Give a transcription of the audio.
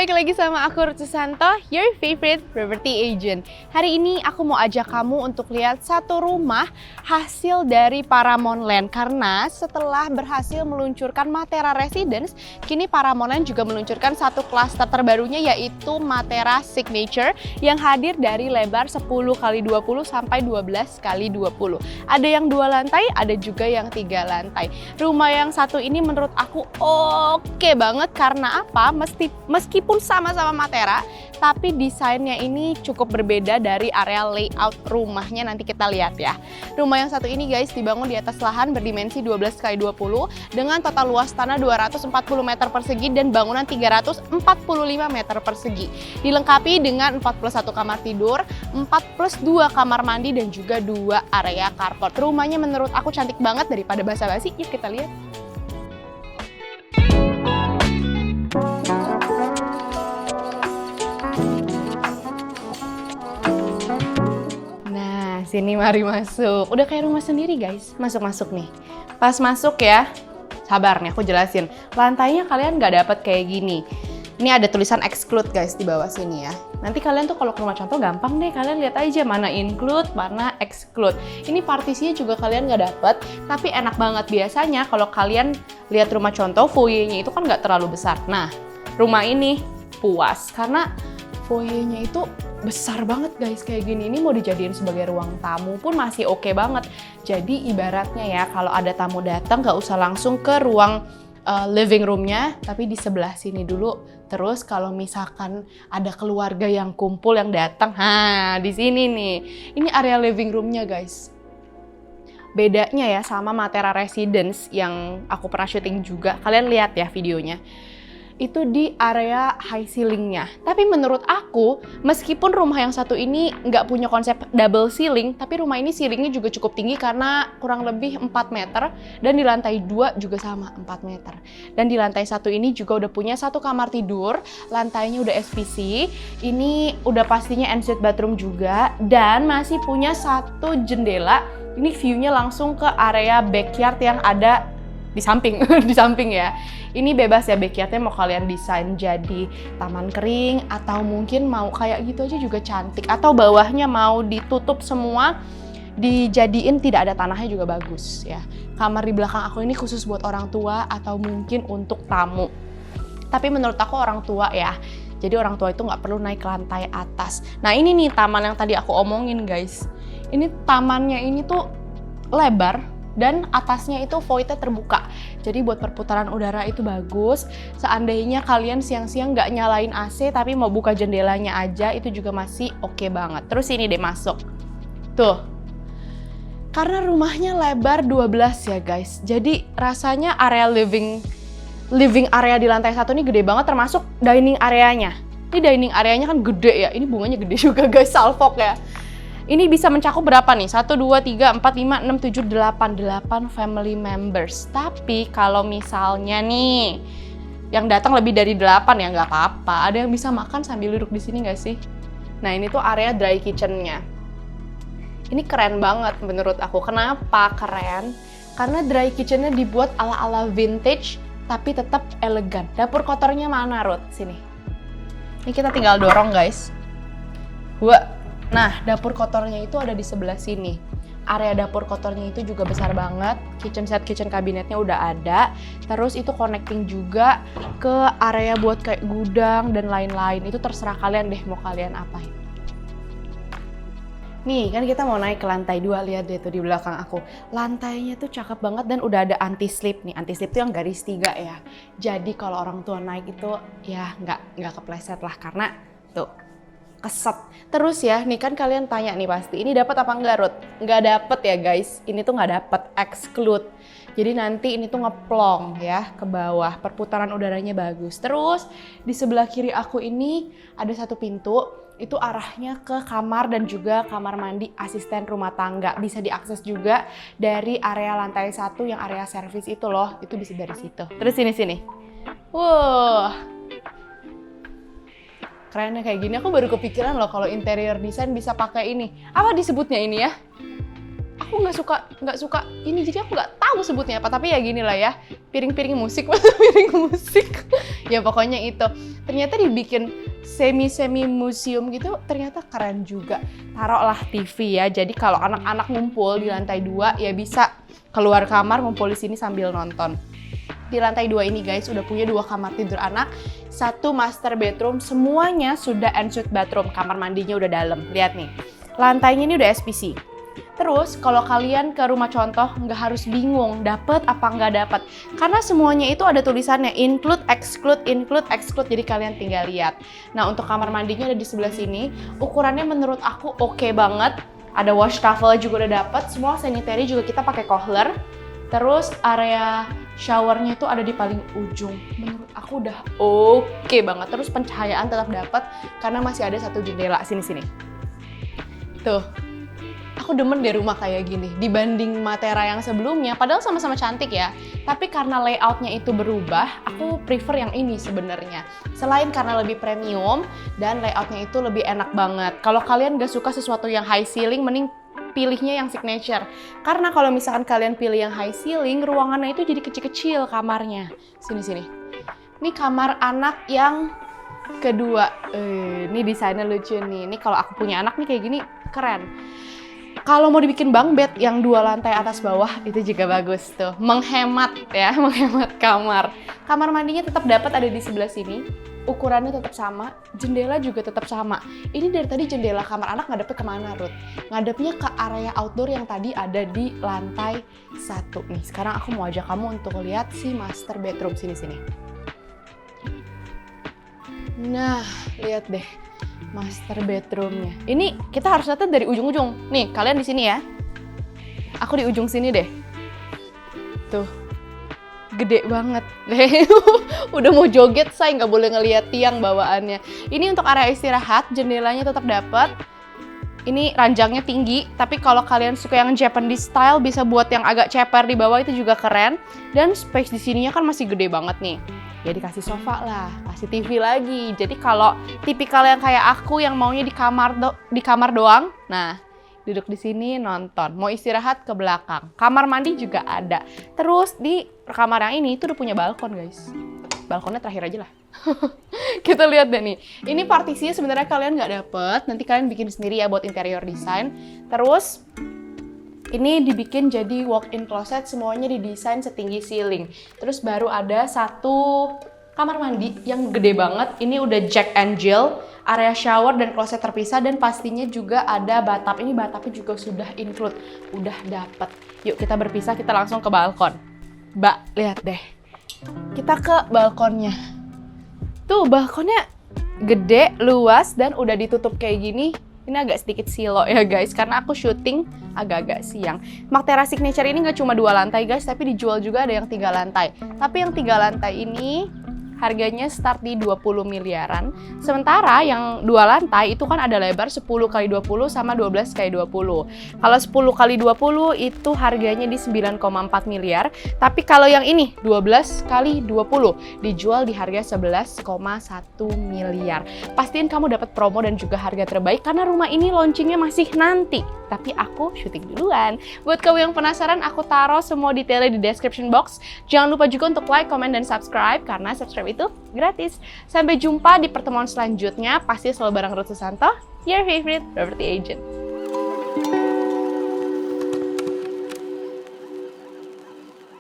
balik lagi sama aku Ruth Susanto, your favorite property agent. Hari ini aku mau ajak kamu untuk lihat satu rumah hasil dari Paramount Land. Karena setelah berhasil meluncurkan Matera Residence, kini Paramount Land juga meluncurkan satu klaster terbarunya, yaitu Matera Signature yang hadir dari lebar 10x20 sampai 12x20. Ada yang 2 lantai, ada juga yang 3 lantai. Rumah yang satu ini menurut aku oke banget. Karena apa? Meskipun sama-sama Matera, tapi desainnya ini cukup berbeda dari area layout rumahnya. Nanti kita lihat ya. Rumah yang satu ini guys dibangun di atas lahan berdimensi 12x20 dengan total luas tanah 240 meter persegi dan bangunan 345 meter persegi. Dilengkapi dengan 41 kamar tidur, 4+2 kamar mandi dan juga 2 area carport. Rumahnya menurut aku cantik banget. Daripada basa-basi, yuk kita lihat. Sini mari masuk. Udah kayak rumah sendiri guys. Masuk-masuk nih. Pas masuk ya, sabar nih aku jelasin. Lantainya kalian nggak dapet kayak gini. Ini ada tulisan exclude guys di bawah sini ya. Nanti kalian tuh kalau ke rumah contoh gampang deh. Kalian lihat aja mana include, mana exclude. Ini partisinya juga kalian nggak dapet. Tapi enak banget. Biasanya kalau kalian lihat rumah contoh, foyernya itu kan nggak terlalu besar. Nah, rumah ini puas. Karena foyernya itu besar banget guys, kayak gini. Ini mau dijadiin sebagai ruang tamu pun masih oke banget. Jadi ibaratnya ya, kalau ada tamu datang nggak usah langsung ke ruang living roomnya, tapi di sebelah sini dulu. Terus kalau misalkan ada keluarga yang kumpul yang datang, di sini nih. Ini area living roomnya guys. Bedanya ya sama Matera Residence yang aku pernah syuting juga. Kalian lihat ya videonya. Itu di area high ceilingnya. Tapi menurut aku, meskipun rumah yang satu ini nggak punya konsep double ceiling, tapi rumah ini ceilingnya juga cukup tinggi karena kurang lebih 4 meter, dan di lantai 2 juga sama 4 meter. Dan di lantai 1 ini juga udah punya 1 kamar tidur, lantainya udah SPC, ini udah pastinya ensuite bathroom juga, dan masih punya 1 jendela. Ini view-nya langsung ke area backyard yang ada di samping, di samping ya. Ini bebas ya backyardnya, mau kalian desain jadi taman kering atau mungkin mau kayak gitu aja juga cantik. Atau bawahnya mau ditutup semua, dijadiin tidak ada tanahnya juga bagus ya. Kamar di belakang aku ini khusus buat orang tua atau mungkin untuk tamu. Tapi menurut aku orang tua ya. Jadi orang tua itu nggak perlu naik ke lantai atas. Nah ini nih taman yang tadi aku omongin guys. Ini tamannya ini tuh lebar. Dan atasnya itu void-nya terbuka. Jadi buat perputaran udara itu bagus. Seandainya kalian siang-siang nggak nyalain AC tapi mau buka jendelanya aja, itu juga masih oke banget. Terus ini deh masuk. Tuh. Karena rumahnya lebar 12 ya guys. Jadi rasanya area living area di lantai 1 ini gede banget, termasuk dining areanya. Ini dining areanya kan gede ya. Ini bunganya gede juga guys, salfok ya. Ini bisa mencakup berapa nih? 1, 2, 3, 4, 5, 6, 7, 8. 8 family members. Tapi kalau misalnya nih, yang datang lebih dari 8 ya nggak apa-apa. Ada yang bisa makan sambil duduk di sini nggak sih? Nah ini tuh area dry kitchen-nya. Ini keren banget menurut aku. Kenapa keren? Karena dry kitchen-nya dibuat ala-ala vintage, tapi tetap elegan. Dapur kotornya mana, Ruth? Sini. Ini kita tinggal dorong guys. Nah, dapur kotornya itu ada di sebelah sini. Area dapur kotornya itu juga besar banget. Kitchen set, kitchen kabinetnya udah ada. Terus itu connecting juga ke area buat kayak gudang dan lain-lain. Itu terserah kalian deh mau kalian apain. Nih, kan kita mau naik ke lantai 2. Lihat deh tuh di belakang aku. Lantainya tuh cakep banget dan udah ada anti-slip nih. Anti-slip tuh yang garis 3 ya. Jadi kalau orang tua naik itu ya nggak kepleset lah karena tuh keset. Terus ya, nih kan kalian tanya nih pasti, ini dapat apa enggak Ruth? Nggak dapet ya guys, ini tuh nggak dapet, exclude. Jadi nanti ini tuh ngeplong ya ke bawah, perputaran udaranya bagus. Terus di sebelah kiri aku ini ada 1 pintu, itu arahnya ke kamar dan juga kamar mandi asisten rumah tangga. Bisa diakses juga dari area lantai 1 yang area servis itu loh, itu bisa dari situ. Terus sini. Wah. Kerennya kayak gini, aku baru kepikiran loh kalau interior design bisa pakai ini. Apa disebutnya ini ya? Aku aku nggak suka ini, jadi aku nggak tahu sebutnya apa, tapi ya gini lah ya, piring musik piring musik ya pokoknya itu. Ternyata dibikin semi museum gitu, ternyata keren juga. Taruhlah TV ya, jadi kalau anak-anak ngumpul di lantai 2 ya bisa keluar kamar ngumpul di sini sambil nonton. Di lantai 2 ini guys udah punya 2 kamar tidur anak, 1 master bedroom, semuanya sudah ensuite bathroom, kamar mandinya udah dalam. Lihat nih, lantainya ini udah SPC. Terus kalau kalian ke rumah contoh nggak harus bingung dapet apa nggak dapet, karena semuanya itu ada tulisannya include, exclude, jadi kalian tinggal lihat. Nah untuk kamar mandinya ada di sebelah sini, ukurannya menurut aku oke banget. Ada wash towel juga udah dapet, semua sanitary juga kita pakai Kohler. Terus area showernya itu ada di paling ujung. Menurut aku udah oke banget. Terus pencahayaan tetap dapat karena masih ada 1 jendela sini-sini. Tuh, aku demen deh rumah kayak gini dibanding Matera yang sebelumnya. Padahal sama-sama cantik ya. Tapi karena layoutnya itu berubah, aku prefer yang ini sebenarnya. Selain karena lebih premium dan layoutnya itu lebih enak banget. Kalau kalian gak suka sesuatu yang high ceiling, mending pilihnya yang signature. Karena kalau misalkan kalian pilih yang high ceiling, ruangannya itu jadi kecil-kecil kamarnya. Sini-sini. Ini kamar anak yang kedua. Ini desainnya lucu nih. Ini kalau aku punya anak nih kayak gini, keren. Kalau mau dibikin bunk bed yang 2 lantai atas bawah, itu juga bagus tuh. Menghemat ya, menghemat kamar. Kamar mandinya tetap dapat ada di sebelah sini. Ukurannya tetap sama, jendela juga tetap sama. Ini dari tadi jendela kamar anak ngadepnya kemana, Ruth? Ngadepnya ke area outdoor yang tadi ada di lantai 1. Nih, sekarang aku mau ajak kamu untuk lihat si master bedroom sini-sini. Nah, lihat deh master bedroomnya. Ini kita harus lihat dari ujung-ujung. Nih, kalian di sini ya. Aku di ujung sini deh. Tuh. Gede banget. Udah mau joget, saya nggak boleh ngeliat tiang bawaannya. Ini untuk area istirahat, jendelanya tetap dapat. Ini ranjangnya tinggi, tapi kalau kalian suka yang Japanese style, bisa buat yang agak ceper di bawah itu juga keren. Dan space di sininya kan masih gede banget nih. Ya dikasih sofa lah, kasih TV lagi. Jadi kalau tipikal yang kayak aku yang maunya di kamar doang, nah duduk di sini nonton. Mau istirahat ke belakang. Kamar mandi juga ada. Terus di kamar yang ini itu udah punya balkon guys. Balkonnya terakhir aja lah. Kita lihat deh nih. Ini partisinya sebenarnya kalian nggak dapet. Nanti kalian bikin sendiri ya buat interior design. Terus ini dibikin jadi walk-in closet. Semuanya didesain setinggi ceiling. Terus baru ada 1 kamar mandi yang gede banget. Ini udah Jack and Jill. Area shower dan kloset terpisah dan pastinya juga ada bathtub. Ini bathtubnya juga sudah include, udah dapet. Yuk kita berpisah, kita langsung ke balkon. Mbak, lihat deh. Kita ke balkonnya. Tuh balkonnya gede, luas dan udah ditutup kayak gini. Ini agak sedikit silo ya guys, karena aku syuting agak-agak siang. Matera Signature ini nggak cuma 2 lantai guys, tapi dijual juga ada yang 3 lantai. Tapi yang 3 lantai ini harganya start di 20 miliaran. Sementara yang 2 lantai itu kan ada lebar 10 x 20 sama 12 x 20. Kalau 10 x 20 itu harganya di 9,4 miliar. Tapi kalau yang ini 12 x 20 dijual di harga 11,1 miliar. Pastiin kamu dapat promo dan juga harga terbaik karena rumah ini launchingnya masih nanti. Tapi aku syuting duluan. Buat kamu yang penasaran, aku taruh semua detailnya di description box. Jangan lupa juga untuk like, comment, dan subscribe karena subscribe itu gratis. Sampai jumpa di pertemuan selanjutnya. Pasti selalu bareng Ruth Susanto, your favorite property agent.